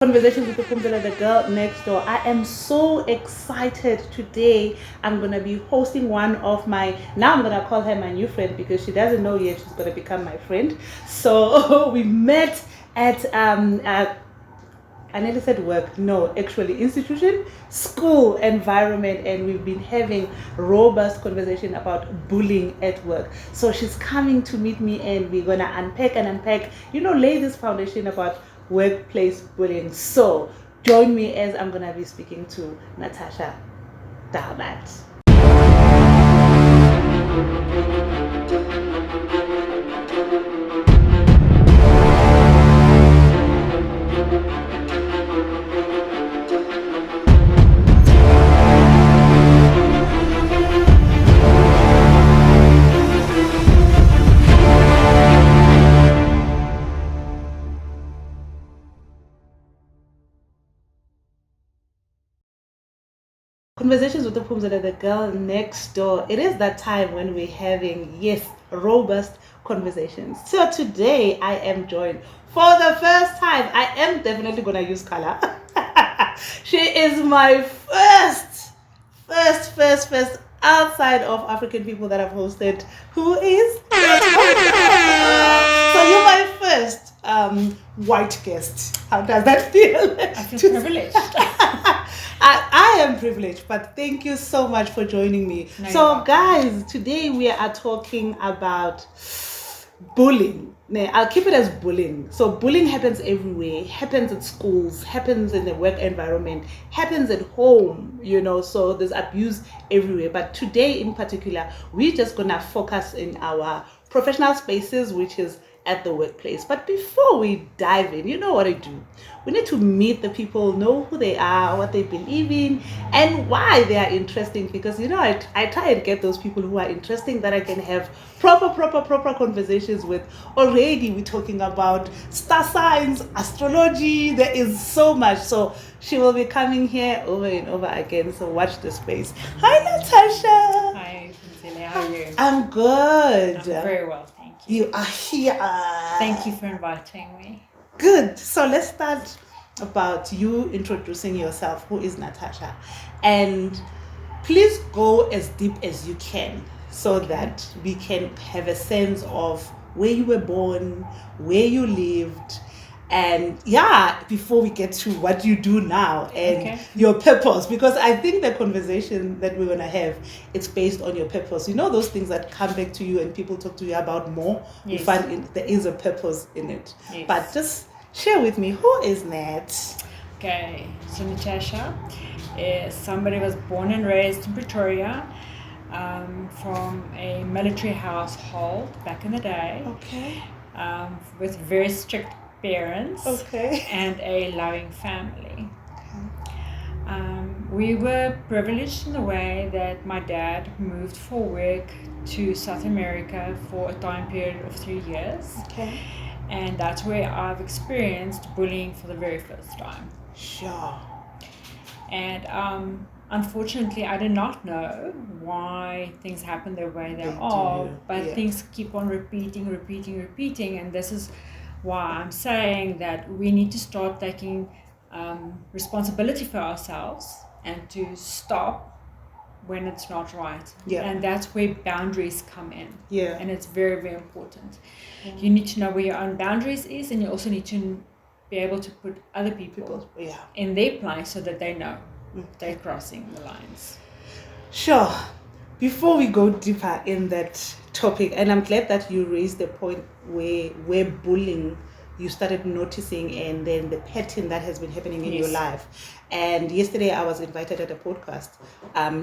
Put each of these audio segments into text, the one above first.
Conversations with the Phumzile, the girl next door. I am so excited today. I'm gonna be hosting one of my, now I'm gonna call her my new friend because she doesn't know yet she's gonna become my friend. So we met at I nearly said work, no, actually institution, school environment, and we've been having robust conversation about bullying at work. So she's coming to meet me and we're gonna unpack, lay this foundation about workplace bullying. So join me as I'm gonna be speaking to Natasha Dalmat. Conversations with the Phumzile, the girl next door. It is that time when we're having, yes, robust conversations. So today I am joined for the first time. I am definitely going to use color. She is my first outside of African people that I've hosted. Who is? So you're my first white guest. How does that feel? I feel privileged. I am privileged, but thank you so much for joining me. No, so guys, today we are talking about bullying. I'll keep it as bullying. So bullying happens everywhere, happens at schools, happens in the work environment, happens at home, so there's abuse everywhere. But today in particular, we're just gonna focus in our professional spaces, which is at the workplace. But before we dive in, you know what I do? We need to meet the people, know who they are, what they believe in, and why they are interesting. Because I try and get those people who are interesting that I can have proper conversations with. Already we're talking about star signs, astrology. There is so much. So she will be coming here over and over again. So watch the space. Hi, Natasha. Hi, Phumzile. How are you? I'm good. I'm very well, thank you. You are here. Thank you for inviting me. Good. So let's start about you introducing yourself. Who is Natasha? And please go as deep as you can so that we can have a sense of where you were born, where you lived, and before we get to what you do now and your purpose, because I think the conversation that we're going to have, it's based on your purpose. Those things that come back to you and people talk to you about more, you find there is a purpose in it. Yes. But just share with me, who is Nat? Okay, so Natasha is somebody who was born and raised in Pretoria, from a military household back in the day, with very strict parents and a loving family. We were privileged in the way that my dad moved for work to South America for a time period of 3 years. And that's where I've experienced bullying for the very first time. Sure. And unfortunately, I did not know why things happen the way they are, but things keep on repeating, and this is why I'm saying that we need to start taking responsibility for ourselves and to stop when it's not right. And that's where boundaries come in. And it's very, very important. You need to know where your own boundaries is, and you also need to be able to put other people in their place so that they know they're crossing the lines. Sure. Before we go deeper in that topic, and I'm glad that you raised the point where bullying you started noticing, and then the pattern that has been happening in your life. And yesterday I was invited at a podcast,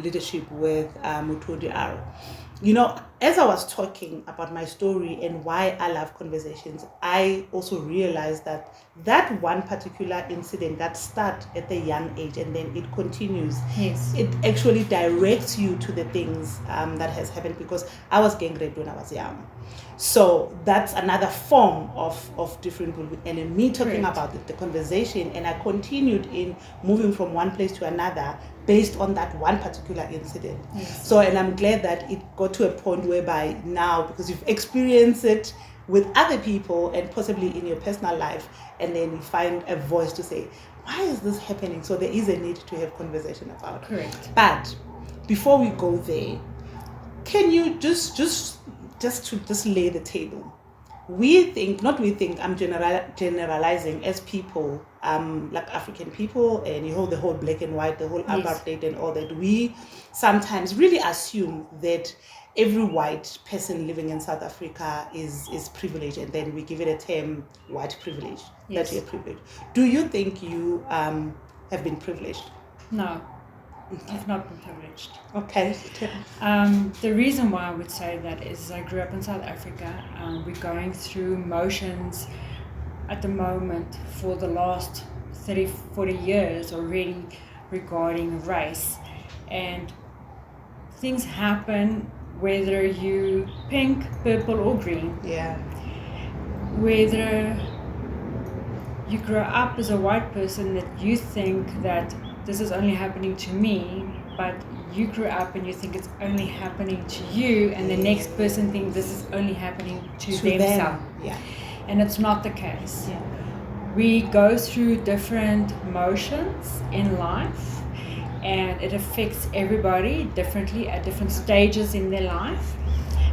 Leadership with Mutodi Aro. As I was talking about my story and why I love conversations, I also realized that one particular incident that starts at a young age and then it continues, it actually directs you to the things that has happened, because I was gang raped when I was young. So that's another form of different bullying. And in me talking about the conversation, and I continued in moving from one place to another based on that one particular incident. So, and I'm glad that it got to a point whereby now, because you've experienced it, with other people and possibly in your personal life, and then you find a voice to say, why is this happening? So there is a need to have conversation about it. Correct. But before we go there, can you just lay the table? I'm generalizing as people, like African people, and the whole black and white, the whole apartheid and all that. We sometimes really assume that every white person living in South Africa is privileged, and then we give it a term, white privilege, that you're privileged. Do you think you have been privileged? No. I've not been privileged. Okay. The reason why I would say that is I grew up in South Africa. We're going through motions at the moment for the last 30, 40 years already regarding race. And things happen whether you pink, purple or green. Yeah. Whether you grow up as a white person that you think that this is only happening to me, but you grew up and you think it's only happening to you, and the next person thinks this is only happening to themselves. Yeah. And it's not the case. Yeah. We go through different motions in life, and it affects everybody differently at different stages in their life.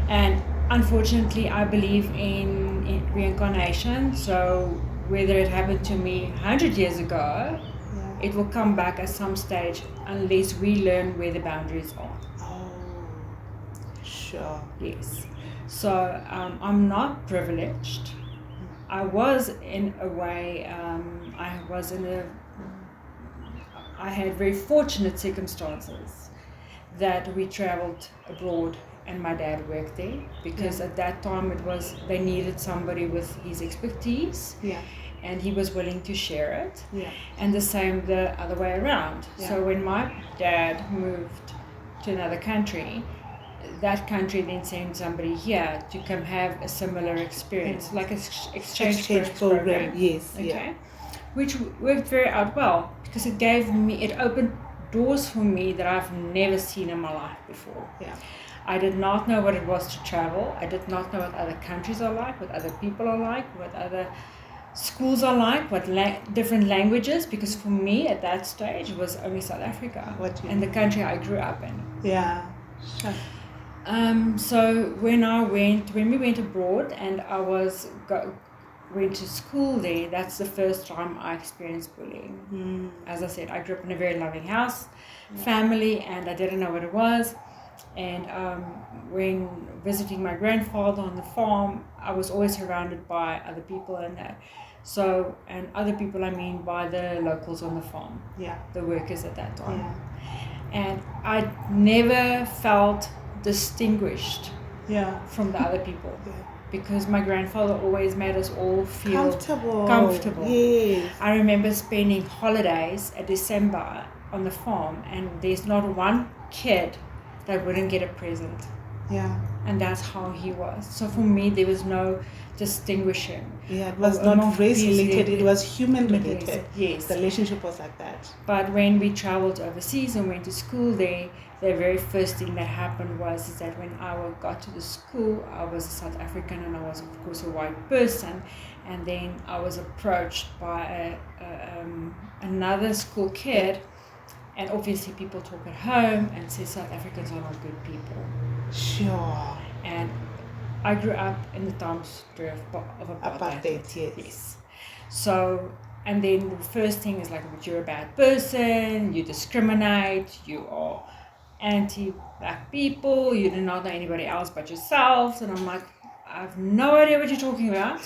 And unfortunately, I believe in reincarnation. So whether it happened to me 100 years ago, it will come back at some stage unless we learn where the boundaries are. Oh, sure. Yes. So I'm not privileged. I was in a way, I had very fortunate circumstances that we traveled abroad and my dad worked there, because at that time they needed somebody with his expertise. Yeah. And he was willing to share it. Yeah. And the same the other way around. Yeah. So when my dad moved to another country, that country then sent somebody here to come have a similar experience, like an exchange program. Yes. Okay. Yeah. Which worked very out well, because it opened doors for me that I've never seen in my life before. Yeah. I did not know what it was to travel. I did not know what other countries are like, what other people are like, what other schools are like, what different languages, because for me at that stage it was only South Africa and the country I grew up in. Yeah. Sure. So when we went abroad and I went to school there, that's the first time I experienced bullying. As I said, I grew up in a very loving house, family, and I didn't know what it was. And when visiting my grandfather on the farm, I was always surrounded by other people, and other people I mean by the locals on the farm, the workers at that time. And I never felt distinguished from the other people, because my grandfather always made us all feel comfortable. Yes. I remember spending holidays at December on the farm, and there's not one kid that wouldn't get a present. Yeah. And that's how he was. So for me, there was no distinguishing. Yeah, it was not race related, it was human related. Yes. The relationship was like that. But when we traveled overseas and went to school there, the very first thing that happened was that when I got to the school, I was a South African and I was, of course, a white person. And then I was approached by another school kid. And obviously people talk at home and say South Africans are not good people. Sure. And I grew up in the times of apartheid. Yes. So, and then the first thing is like, you're a bad person, you discriminate, you are anti-black people, you do not know anybody else but yourselves. And I'm like, I have no idea what you're talking about,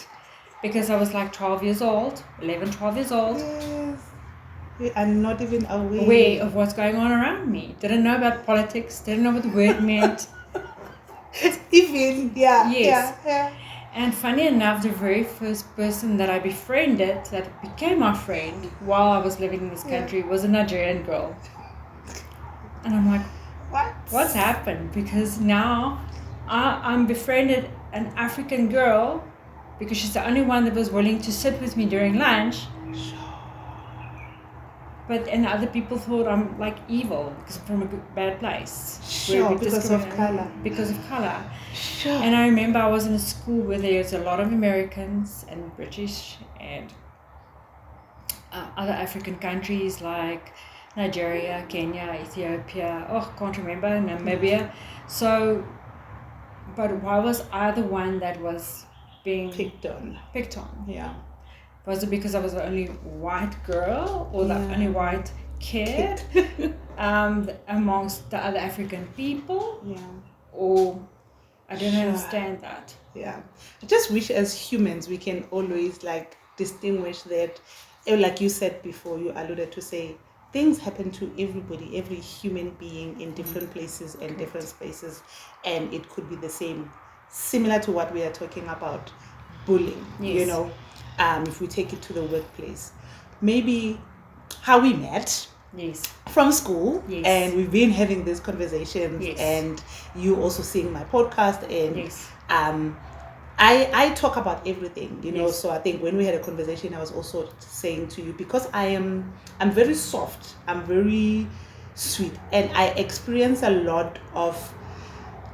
because I was like 12 years old. Yes. I'm not even aware of what's going on around me. Didn't know about politics, didn't know what the word meant. Even, yeah. Yes. Yeah. And funny enough, the very first person that I befriended, that became my friend while I was living in this country, was a Nigerian girl. And I'm like, what's happened? Because now I'm befriended an African girl because she's the only one that was willing to sit with me during lunch. and other people thought I'm like evil because I'm from a bad place. Sure, because of color. Because of color. Sure. And I remember I was in a school where there's a lot of Americans and British and other African countries like Nigeria, Kenya, Ethiopia, can't remember, Namibia. So, but why was I the one that was being picked on? Yeah. Was it because I was the only white girl or the only white kid amongst the other African people? Yeah. Or I don't understand that. Yeah. I just wish as humans we can always like distinguish that, like you said before, you alluded to say, things happen to everybody, every human being in different places and different spaces, and it could be the same, similar to what we are talking about, bullying. You know, if we take it to the workplace, maybe how we met. From school, and we've been having these conversations, and you also seeing my podcast, and I talk about everything, you know. So I think when we had a conversation, I was also saying to you, because I'm very soft, I'm very sweet, and I experience a lot of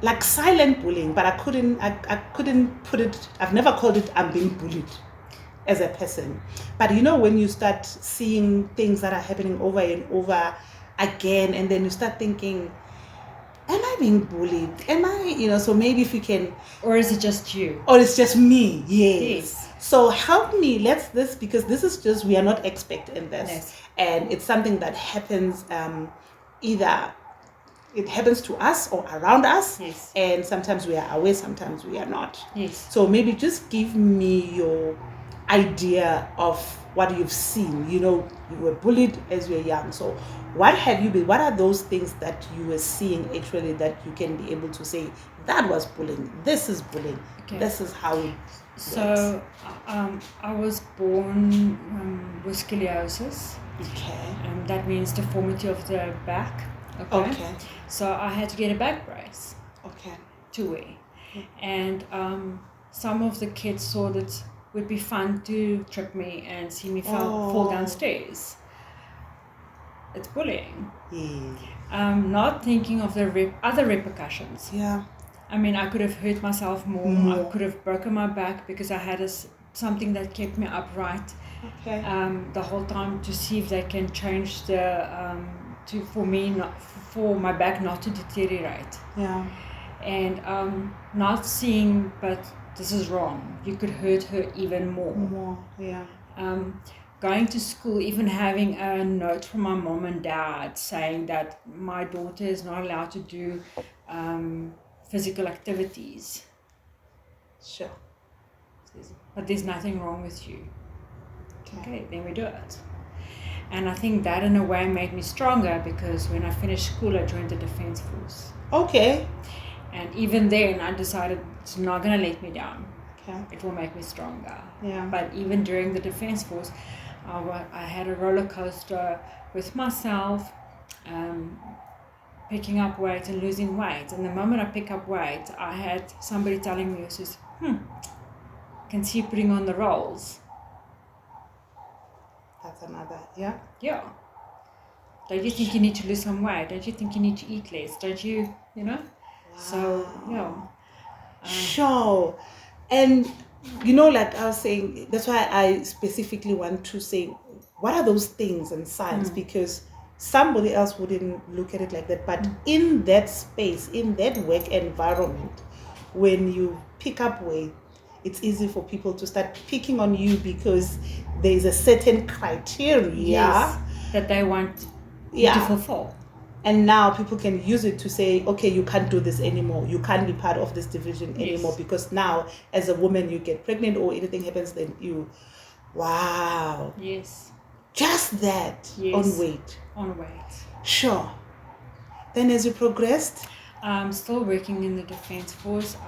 like silent bullying, but I couldn't put it. I've never called it I'm being bullied as a person. But you know, when you start seeing things that are happening over and over again, and then you start thinking, am I being bullied? Am I, you know, so maybe if you can... Or is it just you? Or it's just me, yes. So help me, because this is just, we are not expecting this. And it's something that happens, either it happens to us or around us, and sometimes we are aware, sometimes we are not. So maybe just give me your idea of what you've seen. You know, you were bullied as you were young, so what have you been, what are those things that you were seeing actually that you can be able to say that was bullying, this is bullying, this is how it so I was born with scoliosis. That means deformity of the back. So I had to get a back brace to wear, and some of the kids thought it would be fun to trip me and see me fall downstairs. It's bullying. Not thinking of the other repercussions. I mean, I could have hurt myself more. I could have broken my back because I had something that kept me upright the whole time, to see if they can change the for my back not to deteriorate. And not seeing, but this is wrong. You could hurt her even more. Going to school, even having a note from my mom and dad saying that my daughter is not allowed to do physical activities. But there's nothing wrong with you. Okay, then we do it. And I think that in a way made me stronger, because when I finished school, I joined the Defense Force. And even then, I decided it's not going to let me down. It will make me stronger. But even during the Defense Force, I had a roller coaster with myself, picking up weight and losing weight. And the moment I pick up weight, I had somebody telling me, says, can see you putting on the rolls. That's another, Don't you think you need to lose some weight? Don't you think you need to eat less? Don't you, you know? So, sure. And, you know, like I was saying, that's why I specifically want to say, what are those things and signs? Because somebody else wouldn't look at it like that. But in that space, in that work environment, when you pick up weight, it's easy for people to start picking on you because there is a certain criteria that they want you to fulfill. And now people can use it to say, okay, you can't do this anymore. You can't be part of this division anymore, because now as a woman you get pregnant or anything happens, then you, just that on weight. Sure. Then as you progressed? I'm still working in the Defense Force.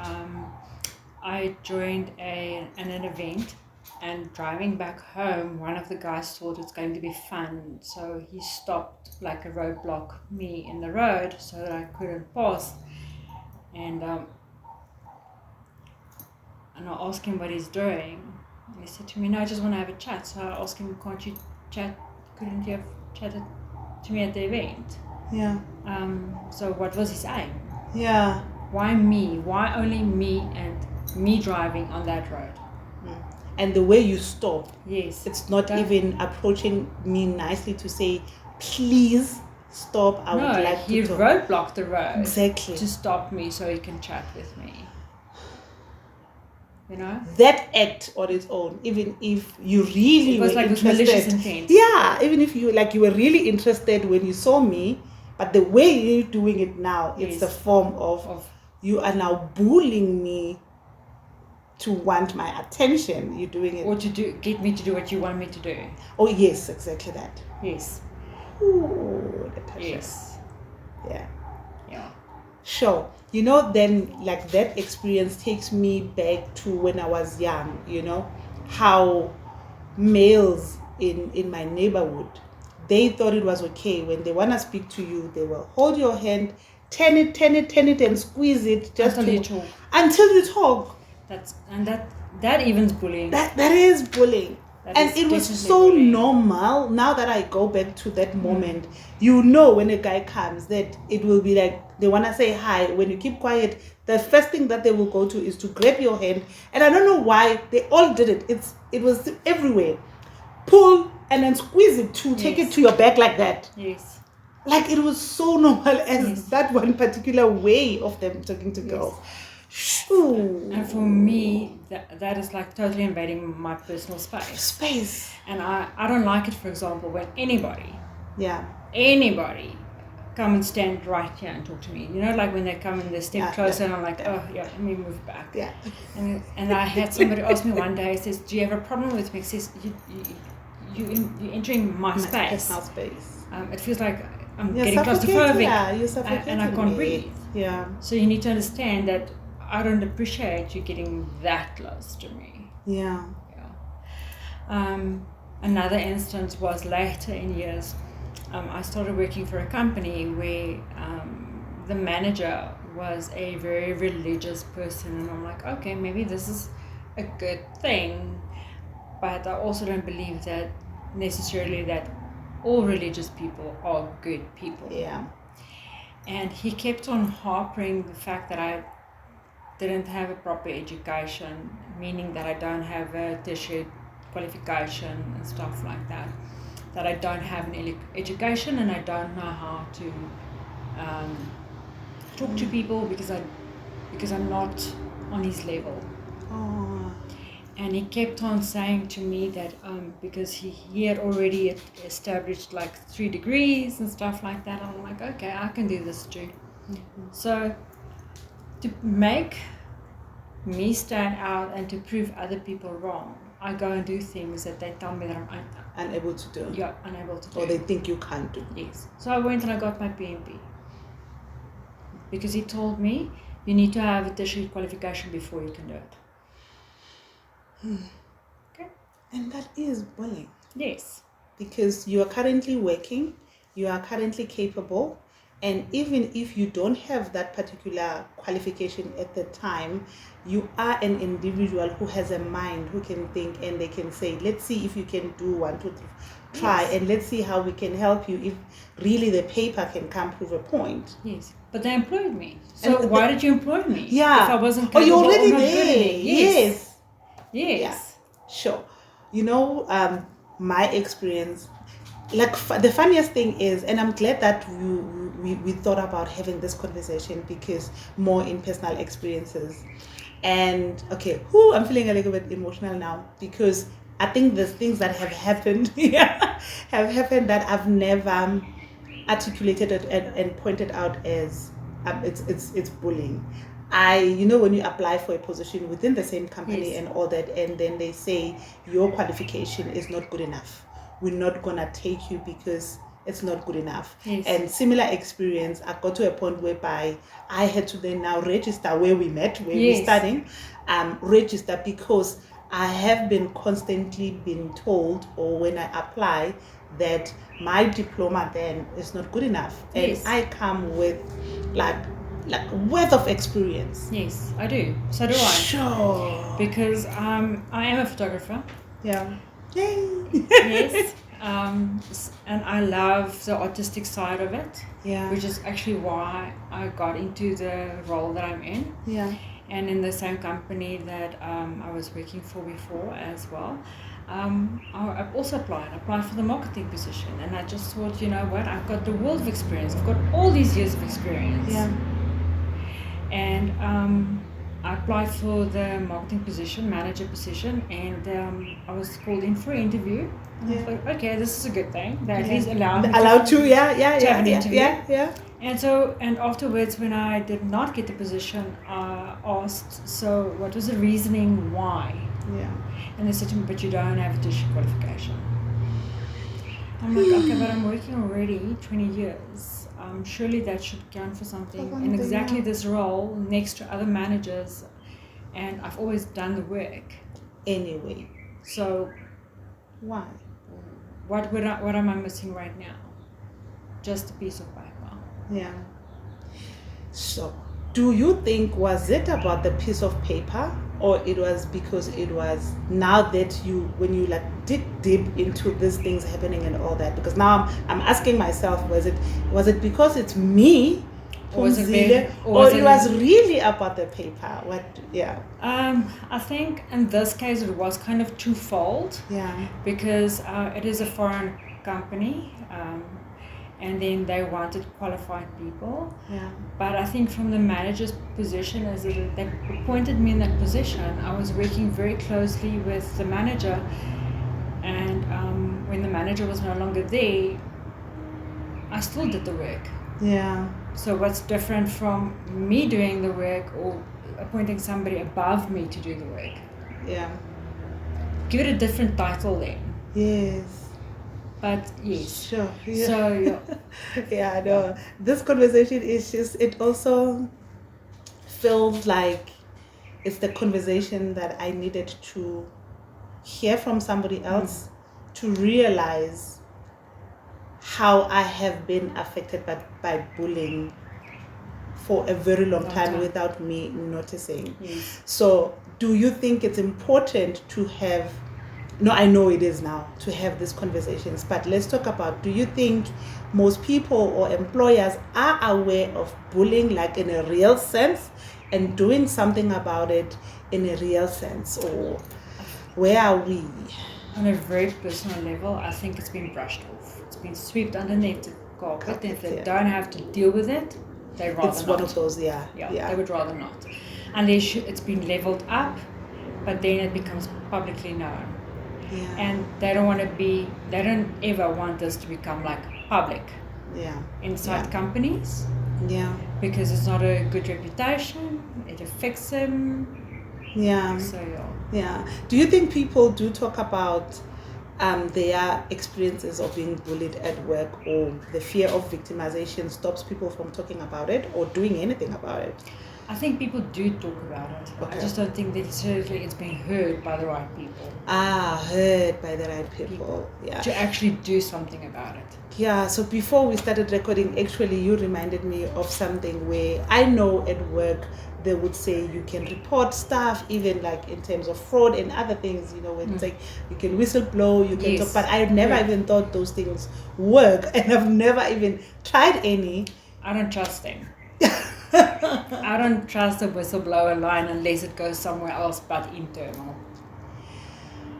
I joined an event, and driving back home, one of the guys thought it's going to be fun, so he stopped like a roadblock me in the road so that I couldn't pass. And I asked him what he's doing, and he said to me, no, I just want to have a chat. So I asked him, can't you chat? Couldn't you have chatted to me at the event. Yeah. So what was his aim? Yeah. Why me? Why only me and me driving on that road? And the way you stop, yes, it's not even approaching me nicely to say, please stop. I would like to talk. He roadblocked the road exactly to stop me so he can chat with me. You know, that act on its own, even if you really it was were like interested, malicious intent. Yeah, even if you were really interested when you saw me, but the way you're doing it now, it's a form of you are now bullying me to want my attention. You're doing it, or to get me to do what you want me to do. Oh yes, exactly that. Yes. Ooh, Natasha. Yes. Yeah. Sure. You know, then like that experience takes me back to when I was young, you know, how males in my neighborhood, they thought it was okay when they want to speak to you, they will hold your hand, turn it and squeeze it just until you talk. Until you talk. That even's bullying. That is bullying. And it was so bullying. Normal. Now that I go back to that moment, you know, when a guy comes, that it will be like they want to say hi. When you keep quiet, the first thing that they will go to is to grab your hand. And I don't know why they all did it. It was everywhere. Pull and then squeeze it to take it to your back like that. Yes. Like it was so normal as that one particular way of them talking to girls. Shoo. And for me, that is like totally invading my personal space. And I don't like it, for example, when anybody come and stand right here and talk to me. You know, like when they come and they step closer and I'm like, let me move back. Yeah. And I had somebody ask me one day, says, do you have a problem with me? He says, you're entering my space. Personal space. It feels like I'm getting claustrophobic. Yeah, you're suffocating and I can't breathe. Yeah. So you need to understand that I don't appreciate you getting that close to me. Yeah. Another instance was later in years. I started working for a company where the manager was a very religious person, and I'm like, okay, maybe this is a good thing, but I also don't believe that necessarily that all religious people are good people. Yeah. And he kept on harping the fact that I didn't have a proper education, meaning that I don't have a tertiary qualification and stuff like that. That I don't have an education and I don't know how to talk to people because I'm not on his level. Oh. And he kept on saying to me that because he had already established like 3 degrees and stuff like that. I'm like, okay, I can do this too. Mm-hmm. So to make me stand out and to prove other people wrong, I go and do things that they tell me that I'm unable to do. Yeah, unable to do. Or they think you can't do. Yes. So I went and I got my PMP. Because he told me you need to have a tertiary qualification before you can do it. Okay. And that is bullying. Yes. Because you are currently working, you are currently capable, and even if you don't have that particular qualification at the time, you are an individual who has a mind, who can think, and they can say, let's see if you can do 1, 2, 3, try, and let's see how we can help you if really the paper can come prove a point. Yes. But they employed me. So why did you employ me? Yeah. If I wasn't capable, you're already or not there. Good enough. Yes. Yeah. Sure. You know, my experience, like the funniest thing is, and I'm glad that we thought about having this conversation because more in personal experiences. And okay, I'm feeling a little bit emotional now because I think there's things that have happened that I've never articulated it and pointed out as it's bullying. When you apply for a position within the same company and all that, and then they say your qualification is not good enough, we're not gonna take you because it's not good enough. And similar experience, I got to a point whereby I had to then now register where we met, where we're studying, register because I have been constantly being told, or when I apply, that my diploma then is not good enough, and I come with like worth of experience. Yes, I do. So do I. Sure. Because I am a photographer. Yeah. Yay. Yes. And I love the artistic side of it, Yeah. which is actually why I got into the role that I'm in. Yeah. And in the same company that I was working for before as well. I've also applied for the marketing position, and I just thought, you know what, I've got the world of experience, I've got all these years of experience. Yeah. And I applied for the marketing position, manager position, and I was called in for an interview. And I thought, okay, this is a good thing. They at least allowed me to have an interview. Yeah. And afterwards, when I did not get the position, I asked, so what was the reasoning why? Yeah. And they said to me, but you don't have a teacher qualification. I'm like, okay, but I'm working already 20 years. Surely that should count for something. In exactly this role, next to other managers, and I've always done the work. Anyway. So, why? What am I missing right now? Just a piece of paper. Yeah. So, do you think, was it about the piece of paper, or it was because it was now that when you like dig deep into these things happening and all that? Because now I'm asking myself, was it because it's me, Phumzile, or it was really about the paper? What? Yeah. I think in this case it was kind of twofold. Yeah. Because it is a foreign company. And then they wanted qualified people. Yeah. But I think from the manager's position, as they appointed me in that position, I was working very closely with the manager. And when the manager was no longer there, I still did the work. Yeah. So what's different from me doing the work or appointing somebody above me to do the work? Yeah. Give it a different title then. Yes. But yes. Sure. Yeah. So yeah. Yeah, no. This conversation is just, it also feels like it's the conversation that I needed to hear from somebody else to realize how I have been affected by bullying for a very long time without me noticing. Yes. So do you think it's important to have, no, I know it is now, to have these conversations, but let's talk about, do you think most people or employers are aware of bullying, like in a real sense, and doing something about it in a real sense, or where are we? On a very personal level, I think it's been brushed off. It's been swept underneath the carpet, and if they don't have to deal with it, they'd rather not. It's one of those, yeah. They would rather not. Unless it's been leveled up, but then it becomes publicly known. Yeah. And they don't ever want this to become like public inside companies. Yeah. Because it's not a good reputation, it affects them. Yeah. So yeah. Do you think people do talk about their experiences of being bullied at work, or the fear of victimization stops people from talking about it or doing anything about it? I think people do talk about it. Okay. I just don't think necessarily it's being heard by the right people. Heard by the right people. Yeah. To actually do something about it. Yeah, so before we started recording, actually you reminded me of something where I know at work they would say you can report stuff, even like in terms of fraud and other things, you know, when it's like you can whistleblow, you can talk, but I've never even thought those things work, and I've never even tried any. I don't trust them. I don't trust a whistleblower line unless it goes somewhere else but internal.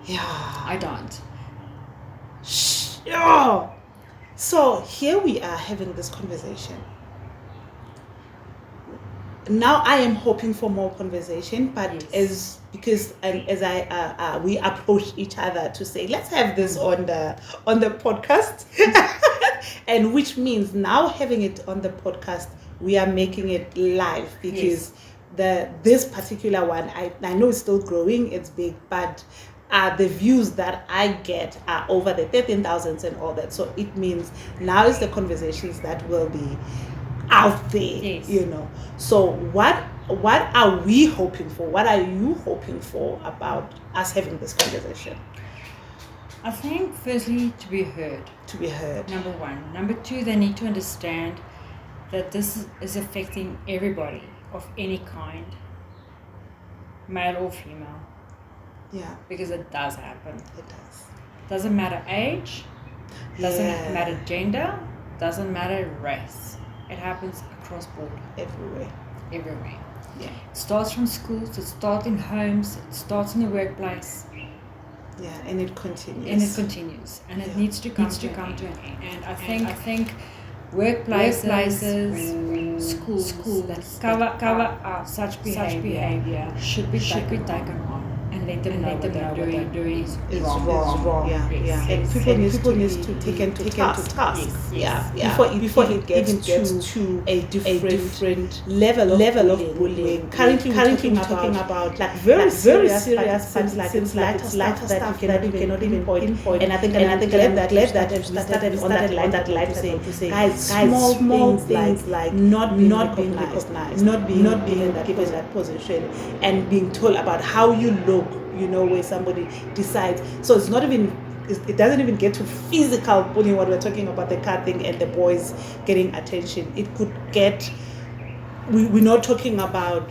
Yeah. I don't. Sure. So here we are having this conversation. Now I am hoping for more conversation, but as we approach each other to say, let's have this on the podcast, and which means now having it on the podcast, we are making it live, because this particular one, I know it's still growing, it's big, but the views that I get are over the 13,000 and all that. So it means now is the conversations that will be out there, you know. So what are we hoping for? What are you hoping for about us having this conversation? I think firstly to be heard. To be heard. Number one. Number two, they need to understand that this is affecting everybody of any kind, male or female. Yeah. Because it does happen. It does. Doesn't matter age, Doesn't matter gender, doesn't matter race. It happens across board. Everywhere. Yeah. It starts from schools, it starts in homes, it starts in the workplace. Yeah, and it continues. And it needs to come to an end. And I think workplaces, schools that cover up such behavior should be taken on and let them know what they're doing is wrong. Yeah. And people need to take into task. Before it gets to a different level of bullying. Currently we're talking about like very serious things like lighter stuff that you cannot even pinpoint. And I think glad that we started on that light to say, guys, small things like not being recognized, not being given that position, and being told about how you look, where somebody decides. So it's not even, it doesn't even get to physical bullying when we're talking about the car thing and the boys getting attention. It could get, we're not talking about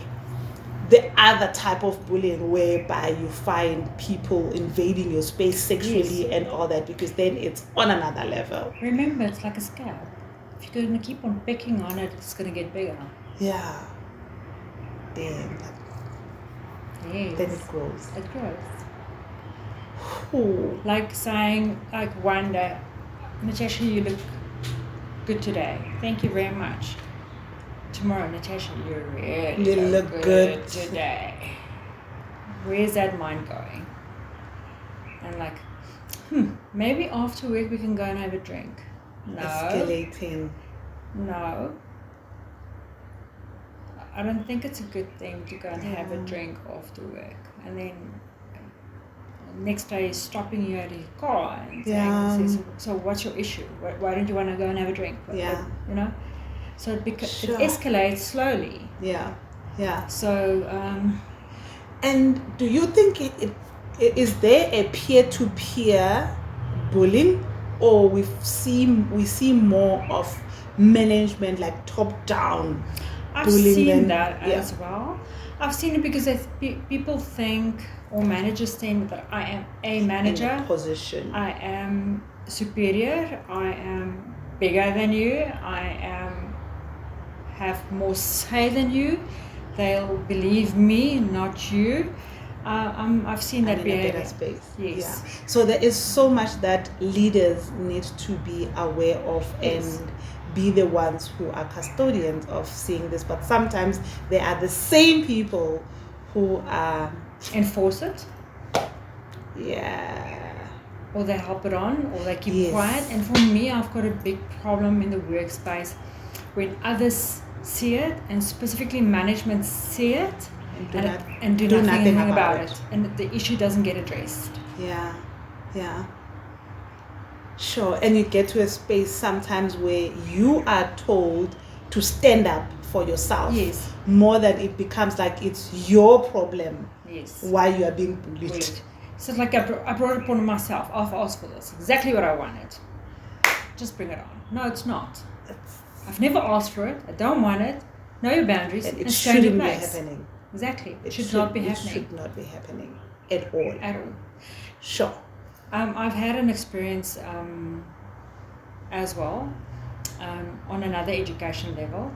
the other type of bullying whereby you find people invading your space sexually and all that, because then it's on another level. Remember, it's like a scab. If you're going to keep on picking on it, it's going to get bigger. Yeah. Damn. Yes. Then it grows. Ooh. Like saying, like one day, Natasha, you look good today. Thank you very much. Tomorrow, Natasha, you look good today. Where's that mind going? And like, maybe after work we can go and have a drink. No. Escalating. No. I don't think it's a good thing to go and have a drink after work. And then next day he's stopping you at your car and saying, so what's your issue? Why don't you want to go and have a drink? So it escalates slowly. Yeah. So, and do you think it is there a peer-to-peer bullying, or we see more of management, like top-down? I've seen that as well. I've seen it because people think, or managers think, that I am a manager. In a position. I am superior. I am bigger than you. I have more say than you. They'll believe me, not you. I've seen that behavior. In a better space. Yes. Yeah. So there is so much that leaders need to be aware of and be the ones who are custodians of seeing this. But sometimes they are the same people who enforce it. Yeah. Or they help it on, or they keep quiet. And for me, I've got a big problem in the workspace when others see it, and specifically management see it, and do nothing about it. And the issue doesn't get addressed. Yeah. Sure. And you get to a space sometimes where you are told to stand up for yourself. Yes. More than it becomes like it's your problem. Yes. Why you are being bullied. So it's like I brought it upon myself. I've asked for this. Exactly what I wanted. Just bring it on. No, it's not. I've never asked for it. I don't want it. Know your boundaries. And it shouldn't be happening. Exactly. It should not be happening. It should not be happening at all. Sure. I've had an experience as well on another education level.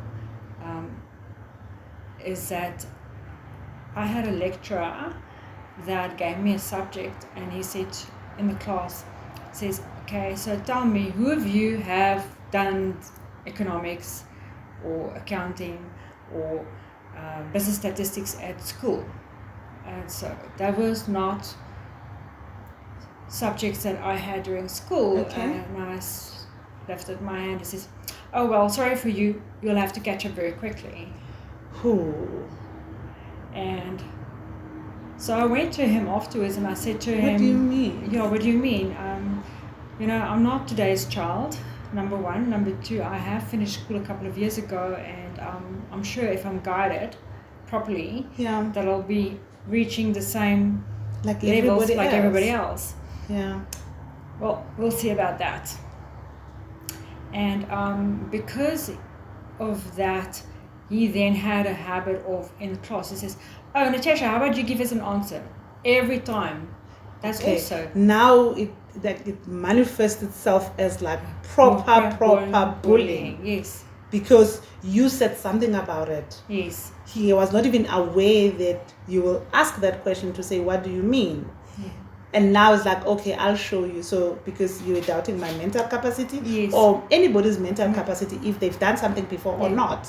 Is that I had a lecturer that gave me a subject, and he said in the class, says, okay, so tell me, who of you have done economics or accounting or business statistics at school? And so that was not subjects that I had during school. And I lifted my hand and says, oh well, sorry for you, you'll have to catch up very quickly. And so I went to him afterwards and I said to him, what do you mean? Yeah, what do you mean? I'm not today's child, number one. Number two, I have finished school a couple of years ago, and I'm sure if I'm guided properly, that I'll be reaching the same levels like everybody else. Yeah. Well, we'll see about that. And because of that, he then had a habit of, in class, he says, oh, Natasha, how about you give us an answer every time? That's also. Now it manifests itself as like proper bullying. Yes. Because you said something about it. Yes. He was not even aware that you will ask that question to say, what do you mean? Yeah. And now it's like, okay, I'll show you. So because you were doubting my mental capacity, yes. or anybody's mental capacity, if they've done something before or not.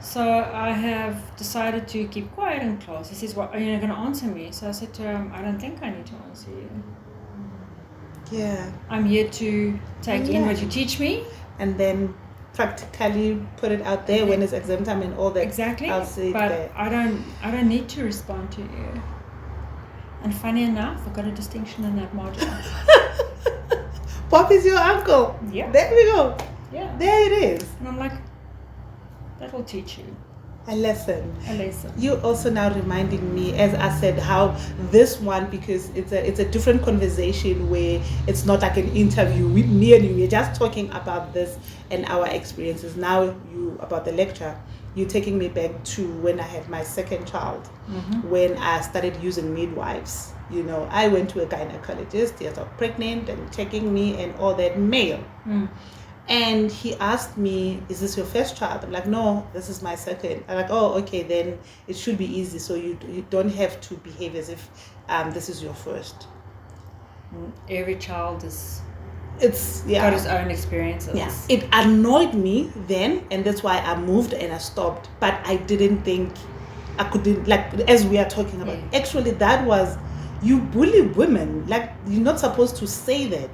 So I have decided to keep quiet in class. He says, "What, are you not going to answer me?" So I said to him, "I don't think I need to answer you. Yeah. I'm here to take in what you teach me, and then practically put it out there when it's exam time and all that." Exactly. I'll say but that. I don't need to respond to you. And funny enough, I got a distinction in that module. Pop is your uncle. Yeah. There we go. Yeah. There it is. And I'm like, that will teach you. A lesson. A lesson. You also now reminding me, as I said, how this one, because it's a different conversation where it's not like an interview with me and you. We're just talking about this and our experiences. Now you about the lecture. You're taking me back to when I had my second child, when I started using midwives. You know, I went to a gynecologist. He was pregnant and checking me and all that, male. And he asked me, "Is this your first child?" I'm like, "No, this is my second." I'm like, "Oh, okay, then it should be easy. So you don't have to behave as if this is your first." Every child is... It's got his own experiences. Yeah. It annoyed me then, and that's why I moved and I stopped. But I didn't think I couldn't, like, as we are talking about. Yeah. Actually, that was, you bully women. Like, you're not supposed to say that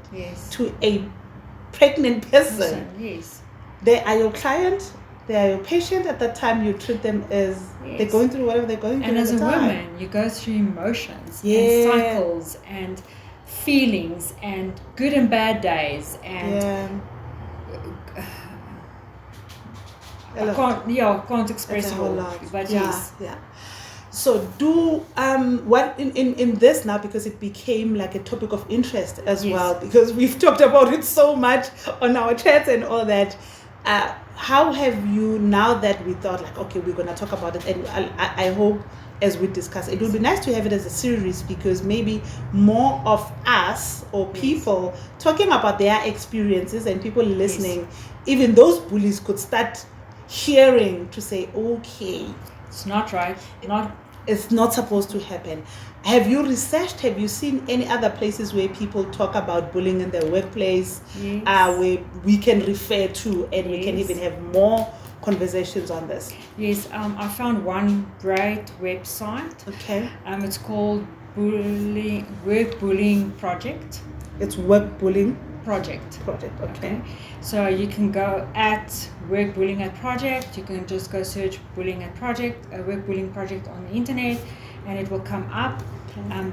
to a pregnant person. Yes. They are your client. They are your patient. At that time, you treat them as they're going through whatever they're going through. And as a time. woman, you go through emotions and cycles and feelings and good and bad days and I can't express it all. But yes. So do what in this now, because it became like a topic of interest as well, because we've talked about it so much on our chats and all that. How have you, now that we thought like, okay, we're gonna talk about it, and I hope as we discuss, it would be nice to have it as a series, because maybe more of us or people talking about their experiences and people listening, even those bullies could start hearing to say, okay, it's not right, it's not supposed to happen. Have you researched, have you seen any other places where people talk about bullying in their workplace, where we can refer to, and we can even have more conversations on this? Yes, I found one great website. Okay. It's called Work Bullying Project. It's Work Bullying Project. Okay. So you can go at Work Bullying at Project. You can just go search Bullying at Project, Work Bullying Project on the internet, and it will come up.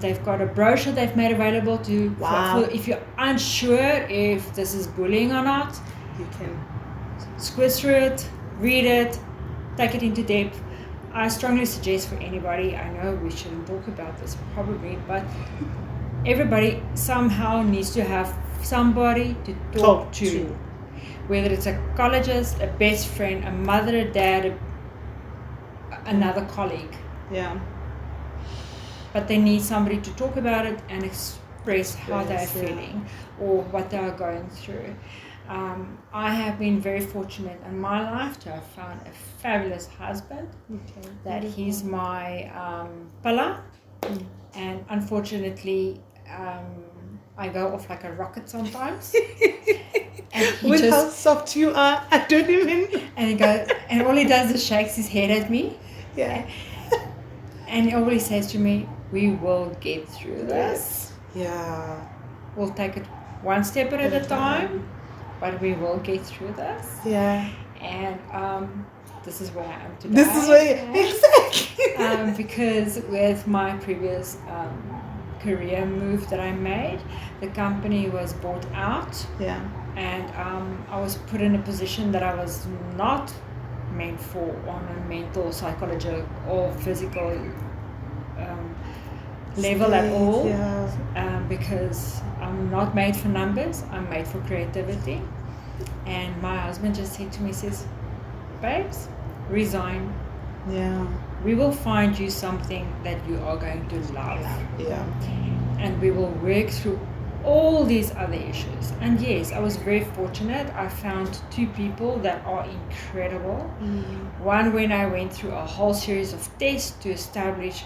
They've got a brochure they've made available to for if you're unsure if this is bullying or not. You can squiz through it, read it, take it into depth. I strongly suggest for anybody, I know we shouldn't talk about this probably, but everybody somehow needs to have somebody to talk to. Whether it's a psychologist, a best friend, a mother, a dad, another colleague. Yeah. But they need somebody to talk about it and express how they're feeling or what they are going through. I have been very fortunate in my life to have found a fabulous husband. That he's my pillar, and unfortunately I go off like a rocket sometimes. And with how soft you are, I don't even. And he goes, and all he does is shakes his head at me. Yeah. And he always says to me, "We will get through this. Yeah. We'll take it one step at a time, but we will get through this." Yeah. And this is where I am today. This is where exactly. Because with my previous career move that I made, the company was bought out. Yeah. And I was put in a position that I was not meant for on a mental, psychological, or physical level at all. Because I'm not made for numbers, I'm made for creativity. And my husband just said to me, says, "Babes, resign. Yeah. We will find you something that you are going to love." Yeah. and we will work through all these other issues. And yes, I was very fortunate. I found 2 people that are incredible. One, when I went through a whole series of tests to establish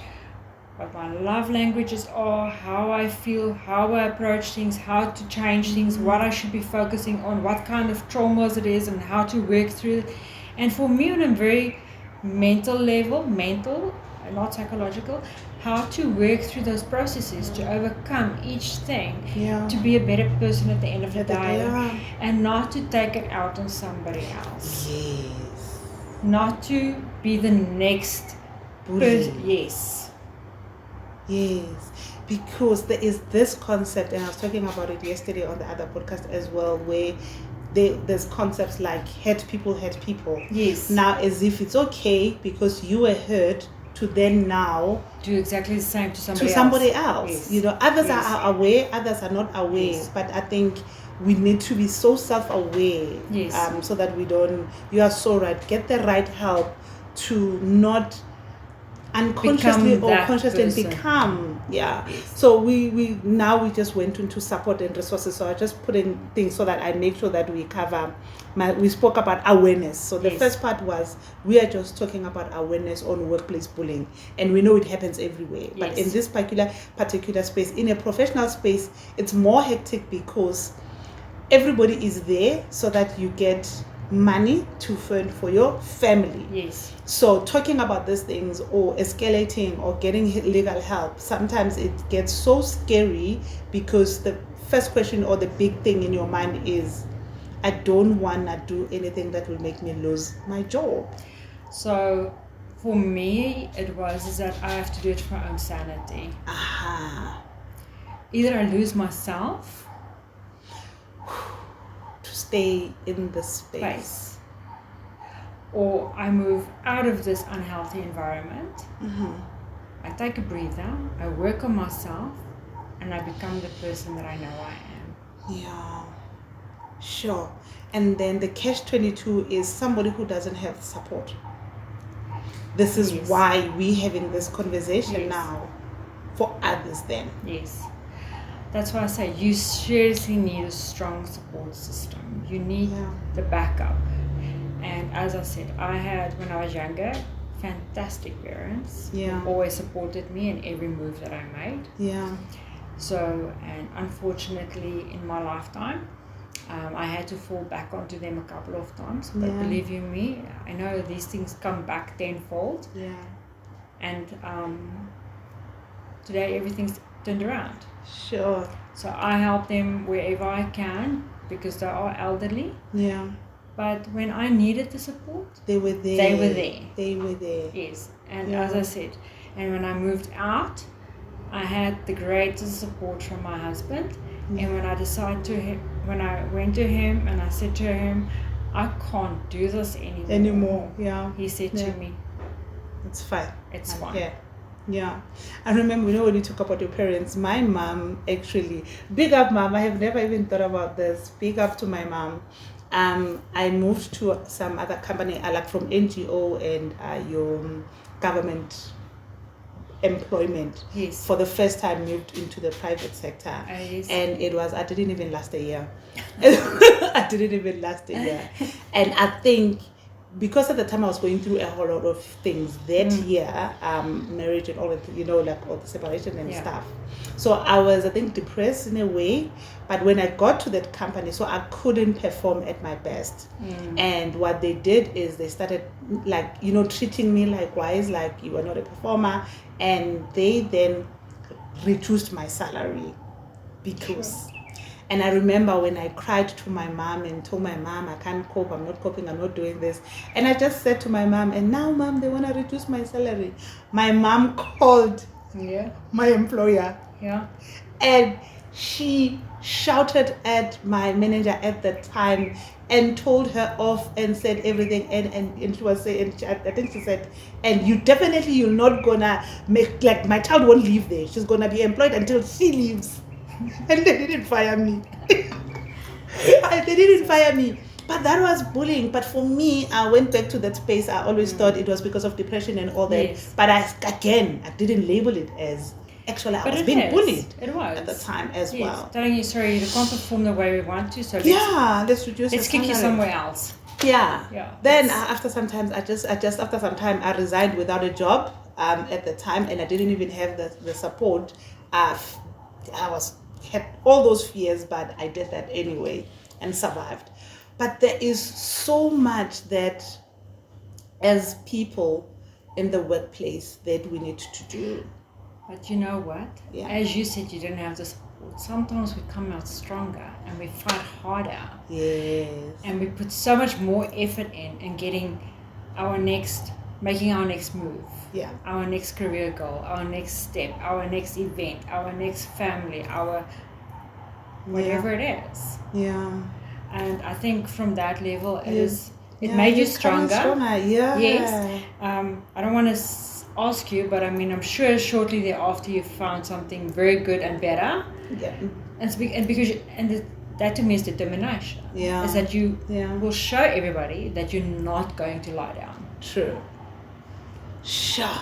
what my love languages are, how I feel, how I approach things, how to change things, what I should be focusing on, what kind of traumas it is, and how to work through it. And for me, on a very mental level, not psychological, how to work through those processes, to overcome each thing, to be a better person at the end of the day, and not to take it out on somebody else. Yes. Not to be the next person. Yes, because there is this concept, and I was talking about it yesterday on the other podcast as well, where there's concepts like hurt people. Yes. Now, as if it's okay because you were hurt to then now do exactly the same to somebody else. Yes. You know, others are aware, others are not aware. Yes. But I think we need to be so self-aware, so that we don't. You are so right. Get the right help to not unconsciously or consciously become so we just went into support and resources, so I just put in things so that I make sure that we cover we spoke about awareness. So the first part was we are just talking about awareness on workplace bullying, and we know it happens everywhere, but in this particular space, in a professional space, it's more hectic because everybody is there so that you get money to fund for your family. So talking about these things or escalating or getting legal help, sometimes it gets so scary because the first question or the big thing in your mind is, I don't want to do anything that will make me lose my job. So for me, it was that I have to do it for my own sanity. Either I lose myself to stay in the space, or I move out of this unhealthy environment. I take a breather, I work on myself, and I become the person that I know I am. Sure. And then the catch-22 is somebody who doesn't have support. This is why we're having this conversation now for others then. That's why I say you seriously need a strong support system. You need the backup. And as I said, I had, when I was younger, fantastic parents who always supported me in every move that I made. So, and unfortunately in my lifetime, I had to fall back onto them a couple of times. But believe you me, I know these things come back tenfold. And today everything's turned around. Sure. So I help them wherever I can because they are elderly. But when I needed the support, they were there. Yes. And as I said, and when I moved out, I had the greatest support from my husband. And when I when I went to him and I said to him, I can't do this anymore. He said to me, it's fine. It's fine. I remember, when you talk about your parents, my mom actually, big up mom, I have never even thought about this, big up to my mom. I moved to some other company, like from NGO and your government employment. For the first time moved into the private sector. And it was, I didn't even last a year. And I think because at the time I was going through a whole lot of things that year, marriage and all that, like all the separation and stuff. So I was, I think, depressed in a way. But when I got to that company, so I couldn't perform at my best. And what they did is they started treating me likewise, like you are not a performer. And they then reduced my salary because... And I remember when I cried to my mom and told my mom, I can't cope, I'm not coping, I'm not doing this. And I just said to my mom, and now mom, they want to reduce my salary. My mom called my employer. And she shouted at my manager at the time and told her off and said everything. And she was saying, I think she said, and you're not gonna make, my child won't leave there. She's gonna be employed until she leaves. And they didn't fire me. But that was bullying. But for me, I went back to that space. I always thought it was because of depression and all that. But I didn't label it as actually I But was it being is. bullied It was at the time as well. Telling you, sorry, you can't perform the way we want to, so let's reduce let's kick you somewhere else. Yeah. Then after some time, after some time, I resigned without a job at the time, and I didn't even have the support. I had all those fears, but I did that anyway and survived. But there is so much that, as people in the workplace, that we need to do. But you know what? Yeah. As you said, you didn't have the support. Sometimes we come out stronger and we fight harder. Yes. And we put so much more effort in getting making our next move. Yeah. Our next career goal, our next step, our next event, our next family, our whatever it is. Yeah. And I think from that level, it made you stronger. Yeah. Yes. I don't want to ask you, but I mean, I'm sure shortly thereafter you found something very good and better. Yeah. That to me is determination. Yeah. Is that you will show everybody that you're not going to lie down. True. Sure.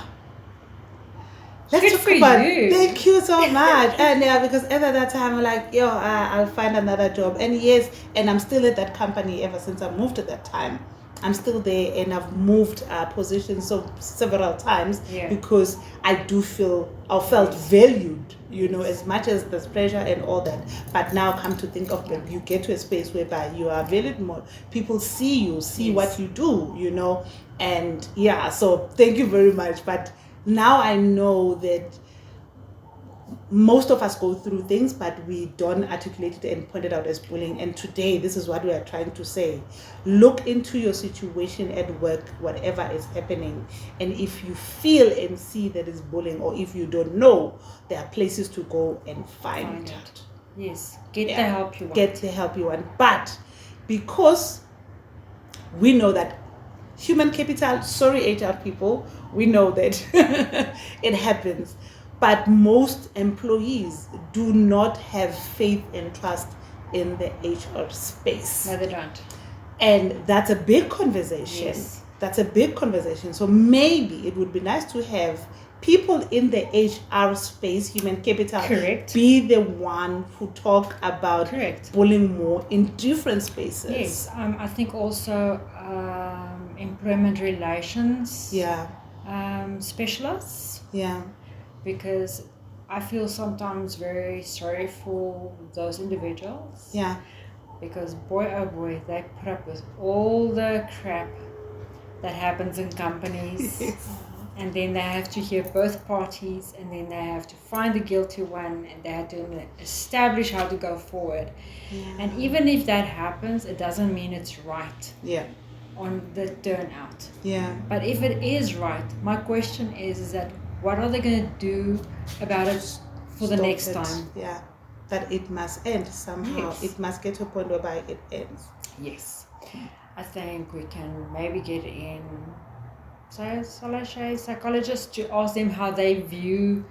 Let's talk about you. Thank you so much. And because at that time I'm like, I'll find another job. And yes, and I'm still at that company ever since I moved at that time. I'm still there, and I've moved positions several times because I felt valued, as much as there's pressure and all that. But now come to think of it, you get to a space whereby you are valued more. People see you, what you do, and so thank you very much. But now I know that most of us go through things, but we don't articulate it and point it out as bullying. And today, this is what we are trying to say. Look into your situation at work, whatever is happening. And if you feel and see that it's bullying, or if you don't know, there are places to go and find it. Yes, get the help you want. Get the help you want. But because we know that human capital, sorry HR people, we know that it happens. But most employees do not have faith and trust in the HR space. No, they don't. And that's a big conversation. Yes. That's a big conversation. So maybe it would be nice to have people in the HR space, human capital, be the one who talk about bullying more in different spaces. Yes, I think also employment relations specialists. Yeah. Because I feel sometimes very sorry for those individuals. Yeah. Because boy, oh boy, they put up with all the crap that happens in companies. And then they have to hear both parties, and then they have to find the guilty one, and they have to establish how to go forward. Yeah. And even if that happens, it doesn't mean it's right. Yeah. On the turnout. Yeah. But if it is right, my question is that what are they going to do about it for the next time? Yeah, that it must end somehow. Yes. It must get to a point whereby it ends. Yes. I think we can maybe get in psychologists to ask them how they view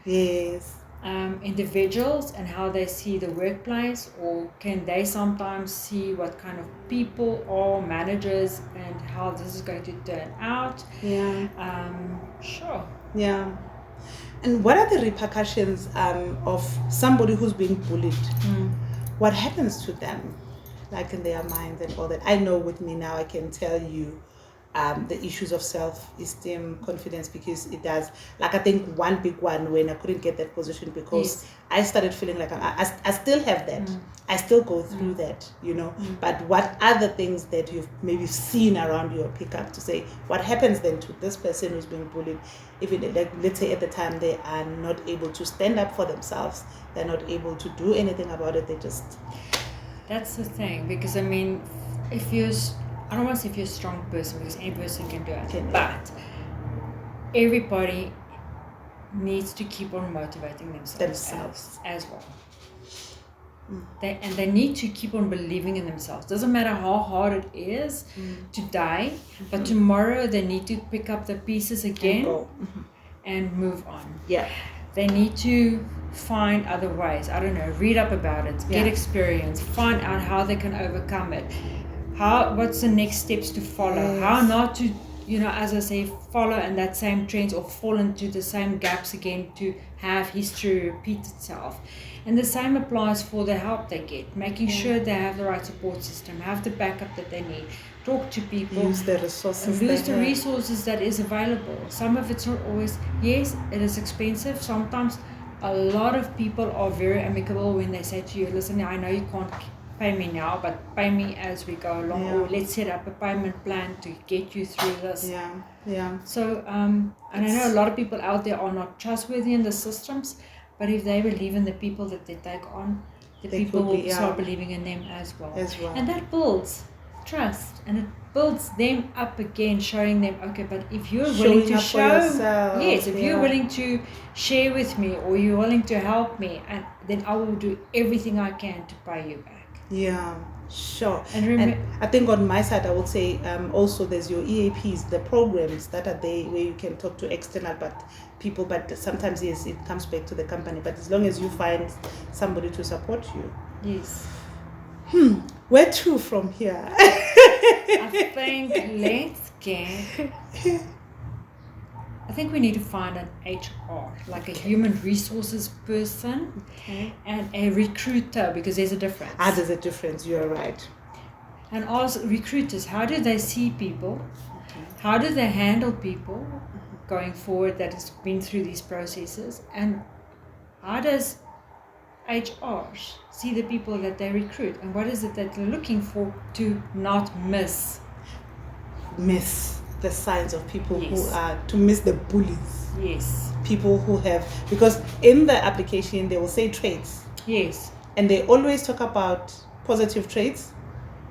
individuals and how they see the workplace, or can they sometimes see what kind of people or managers and how this is going to turn out? Yeah. Sure. Yeah. And what are the repercussions of somebody who's being bullied? What happens to them, like in their minds and all that? I know with me now, I can tell you the issues of self-esteem, confidence, because it does. Like, I think one big one when I couldn't get that position because I started feeling like I still have that. I still go through that, But what other things that you've maybe seen around you or pick up to say, what happens then to this person who's being bullied? Even like, let's say at the time they are not able to stand up for themselves. They're not able to do anything about it. They just... That's the thing, because I mean, I don't want to say if you're a strong person, because any person can do it, but everybody needs to keep on motivating themselves as well. They need to keep on believing in themselves. Doesn't matter how hard it is today, but tomorrow they need to pick up the pieces again and move on. Yeah. They need to find other ways. I don't know, read up about it, get experience, find out how they can overcome it. What's the next steps to follow? How not to as I say, follow in that same trends or fall into the same gaps again, to have history repeat itself. And the same applies for the help they get, making sure they have the right support system, have the backup that they need, talk to people, use the resources, resources that is available. Some of it's not always, yes, it is expensive. Sometimes a lot of people are very amicable when they say to you, listen, I know you can't pay me now, but pay me as we go along, or let's set up a payment plan to get you through this. So and I know a lot of people out there are not trustworthy in the systems, but if they believe in the people that they take on, the people will start believing in them as well. And that builds trust, and it builds them up again, showing them, okay, but if you're willing to show yourself, if you're willing to share with me, or you're willing to help me, and then I will do everything I can to pay you back. Sure. And I think on my side, I would say also there's your EAPs, the programs that are there where you can talk to external people, but sometimes, yes, it comes back to the company. But as long as you find somebody to support you. Yes. Where to from here? I think let's get... I think we need to find an HR, like a human resources person, and a recruiter, because there's a difference. There's a difference, you're right. And ask recruiters, how do they see people? How do they handle people going forward that has been through these processes? And how does HR see the people that they recruit? And what is it that they're looking for to not miss the signs of people who are, to miss the bullies. Yes. People who have, because in the application they will say traits. Yes. And they always talk about positive traits.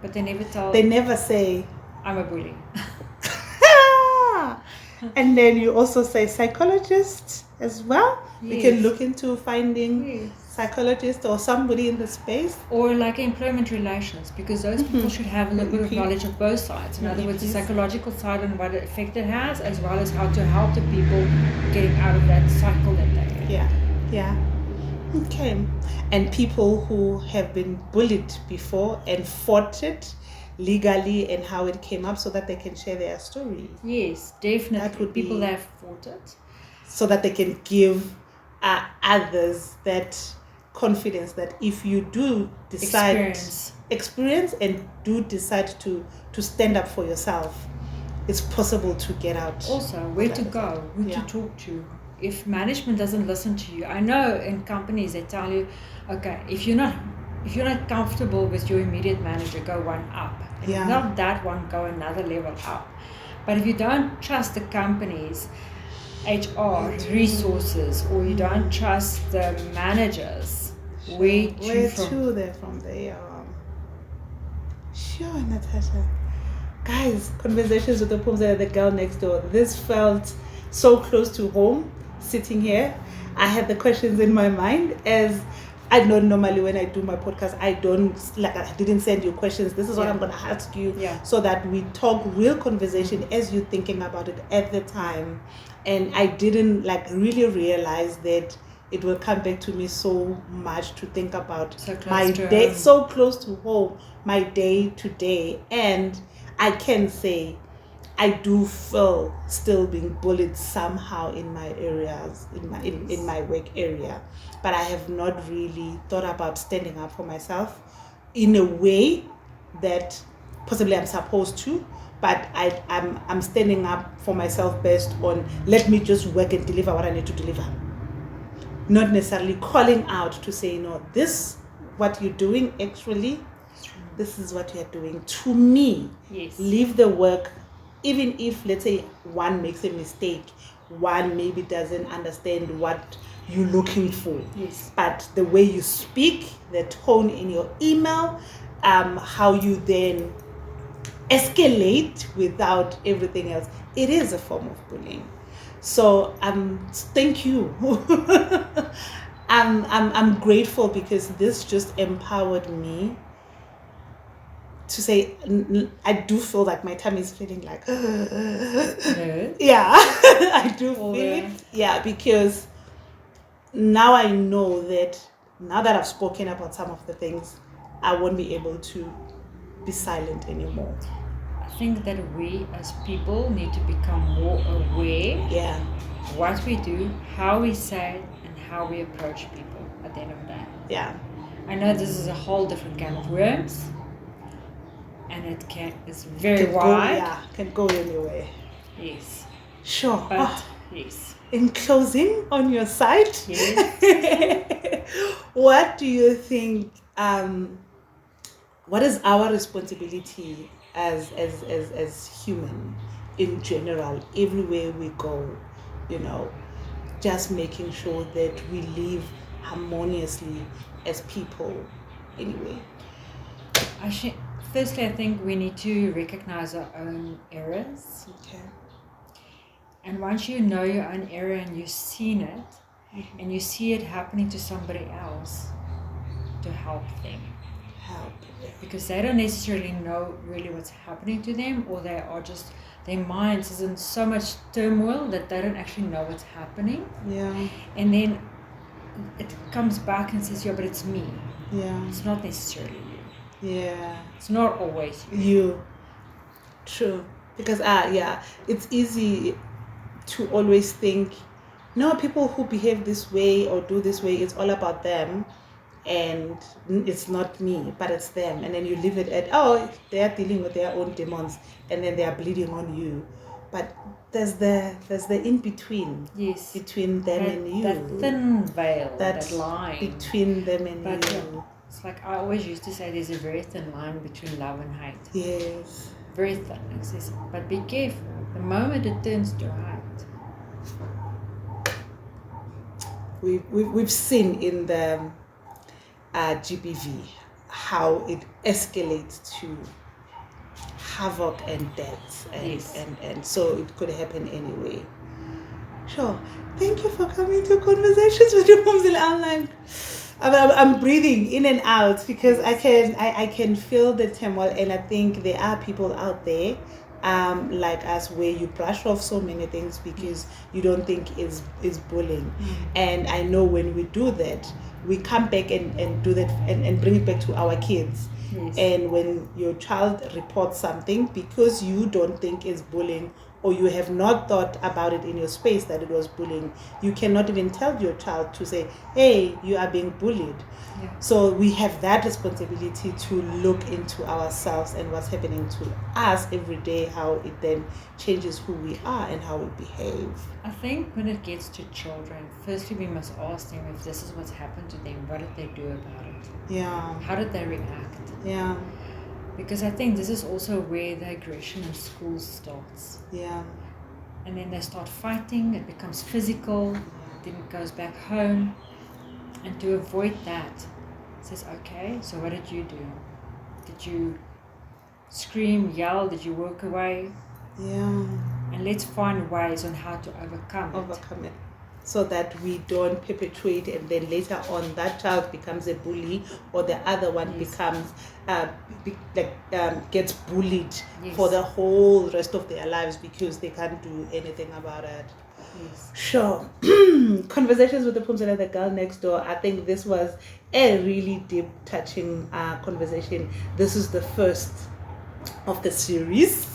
But they never say, I'm a bully. And then you also say psychologist as well. Yes. We can look into finding psychologist or somebody in the space. Or like employment relations, because those people should have a little bit of knowledge of both sides. In other words, the psychological side and what effect it has, as well as how to help the people getting out of that cycle that they're in. Okay. And people who have been bullied before and fought it legally, and how it came up, so that they can share their story. Yes, definitely. That would people that have fought it, so that they can give others that confidence that if you do decide experience and do decide to stand up for yourself, it's possible to get out. Also, where to go, who to talk to. If management doesn't listen to you, I know in companies they tell you, okay, if you're not comfortable with your immediate manager, go one up. And if not that one, go another level up. But if you don't trust the company's HR resources, or you don't trust the managers, where to they're from there. Sure, Natasha. Guys, conversations with the Phumzile, the girl next door. This felt so close to home, sitting here. I had the questions in my mind, as I know normally when I do my podcast, I didn't send you questions. This is what I'm going to ask you, so that we talk real conversation as you're thinking about it at the time. And I didn't really realize that it will come back to me so much to think about my day, so close to home, my day to day. And I can say I do feel still being bullied somehow in my areas, in my work area. But I have not really thought about standing up for myself in a way that possibly I'm supposed to. But I'm standing up for myself based on, let me just work and deliver what I need to deliver. Not necessarily calling out to say, no, this, what you're doing, actually, this is what you're doing to me. Yes. Leave the work, even if, let's say, one makes a mistake, one maybe doesn't understand what you're looking for. Yes. But the way you speak, the tone in your email, how you then escalate without everything else, it is a form of bullying. So thank you. I'm grateful, because this just empowered me to say, I do feel like my tummy is feeling like I do feel it, because now I know that now that I've spoken about some of the things, I won't be able to be silent anymore. I think that we as people need to become more aware what we do, how we say it, and how we approach people at the end of the day. Yeah. I know this is a whole different can of worms, and it's very wide. Can go anywhere. Yes. Sure. But yes. In closing, on your side, yes. What do you think? What is our responsibility as human in general, everywhere we go? Just making sure that we live harmoniously as people. Anyway. Firstly, I think we need to recognize our own errors. Okay. And once you know your own error and you've seen it, and you see it happening to somebody else, to help them. Because they don't necessarily know really what's happening to them, or they are just, their minds is in so much turmoil that they don't actually know what's happening. Yeah. And then it comes back and says, yeah, but it's me. Yeah. It's not necessarily you. Yeah. It's not always you. True. Because it's easy to always think, no, people who behave this way or do this way, it's all about them, and it's not me, but it's them. And then you leave it at, they are dealing with their own demons, and then they are bleeding on you. But there's the in between. Yes. Between them and you. That thin veil, that line between them and you. Yeah, it's like I always used to say, there's a very thin line between love and hate. Yes. Very thin. But be careful. The moment it turns to hate. We've seen in the GBV how it escalates to havoc and death, and so it could happen anyway. Sure. Thank you for coming to Conversations with the Phumzile. I'm breathing in and out because I can feel the turmoil, and I think there are people out there like us where you brush off so many things because you don't think is bullying. And I know when we do that, we come back and do that and bring it back to our kids. Yes. And when your child reports something because you don't think is bullying, or you have not thought about it in your space that it was bullying, you cannot even tell your child to say, hey, you are being bullied. Yeah. So we have that responsibility to look into ourselves and what's happening to us every day, how it then changes who we are and how we behave. I think when it gets to children, firstly we must ask them if this is what's happened to them, what did they do about it? Yeah. How did they react? Yeah. Because I think this is also where the aggression in schools starts. Yeah. And then they start fighting, it becomes physical, then it goes back home. And to avoid that, it says, okay, so what did you do? Did you scream, yell? Did you walk away? Yeah. And let's find ways on how to overcome it. So that we don't perpetuate, and then later on that child becomes a bully, or the other one becomes gets bullied for the whole rest of their lives because they can't do anything about it. Yes. Sure. Conversations with the Phumzile, the girl next door. I think this was a really deep, touching conversation. This is the first of the series.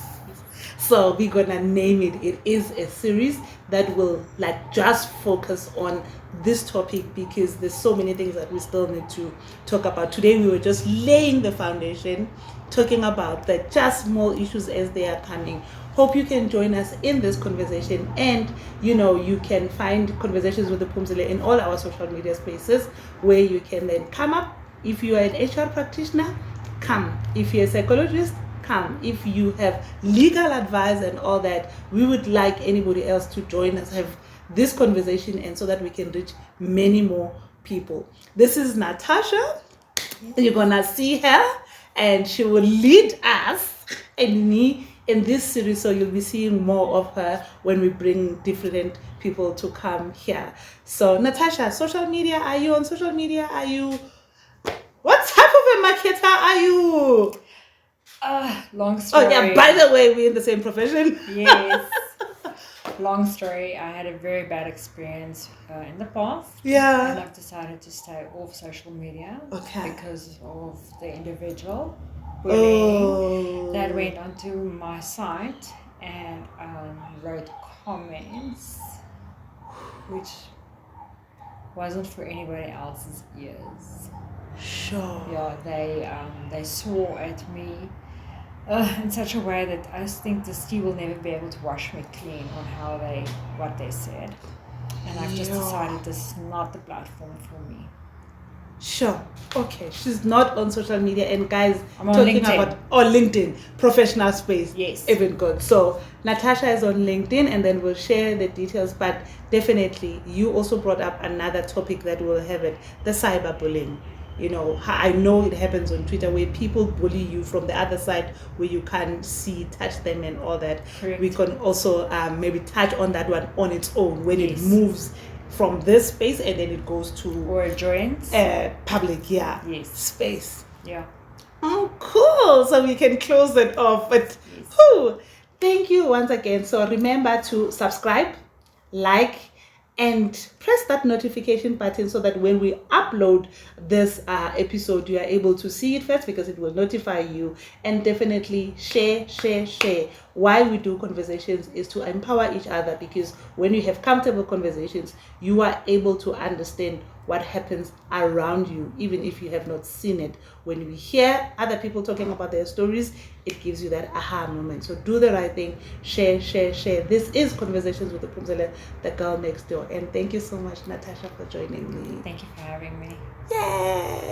So we're gonna name it. It is a series that will just focus on this topic because there's so many things that we still need to talk about. Today we were just laying the foundation, talking about the just small issues as they are coming. Hope you can join us in this conversation, and you can find Conversations with the Phumzile in all our social media spaces where you can then come up. If you are an HR practitioner, come. If you're a psychologist, come. If you have legal advice and all that, we would like anybody else to join us, have this conversation, and so that we can reach many more people. This is Natasha. You're gonna see her, and she will lead us and me in this series, so you'll be seeing more of her when we bring different people to come here. So Natasha, social media, are you on social media? Are you, what type of a marketer are you? Long story. Oh yeah, by the way, we're in the same profession. Yes. Long story. I had a very bad experience in the past. Yeah. And I've decided to stay off social media. Okay. Because of the individual. bullying that went onto my site and wrote comments which wasn't for anybody else's ears. Sure. Yeah, they swore at me in such a way that I think the sea will never be able to wash me clean on what they said. And I've just decided this is not the platform for me. Sure. Okay. She's not on social media. And guys, I'm on LinkedIn. LinkedIn, professional space. Yes. Even good. So Natasha is on LinkedIn, and then we'll share the details. But definitely, you also brought up another topic that we'll have it, the cyberbullying. You know, I know it happens on Twitter where people bully you from the other side where you can't see, touch them and all that. Correct. We can also maybe touch on that one on its own when it moves from this space and then it goes to or joins public space. Yeah. Oh, cool. So we can close it off. But thank you once again. So remember to subscribe, like, and press that notification button so that when we upload this episode, you are able to see it first because it will notify you. And definitely share. Why we do conversations is to empower each other, because when you have comfortable conversations, you are able to understand what happens around you, even if you have not seen it. When we hear other people talking about their stories, it gives you that aha moment. So do the right thing. Share. This is Conversations with the Phumzile, the girl next door. And thank you so much, Natasha, for joining me. Thank you for having me. Yay!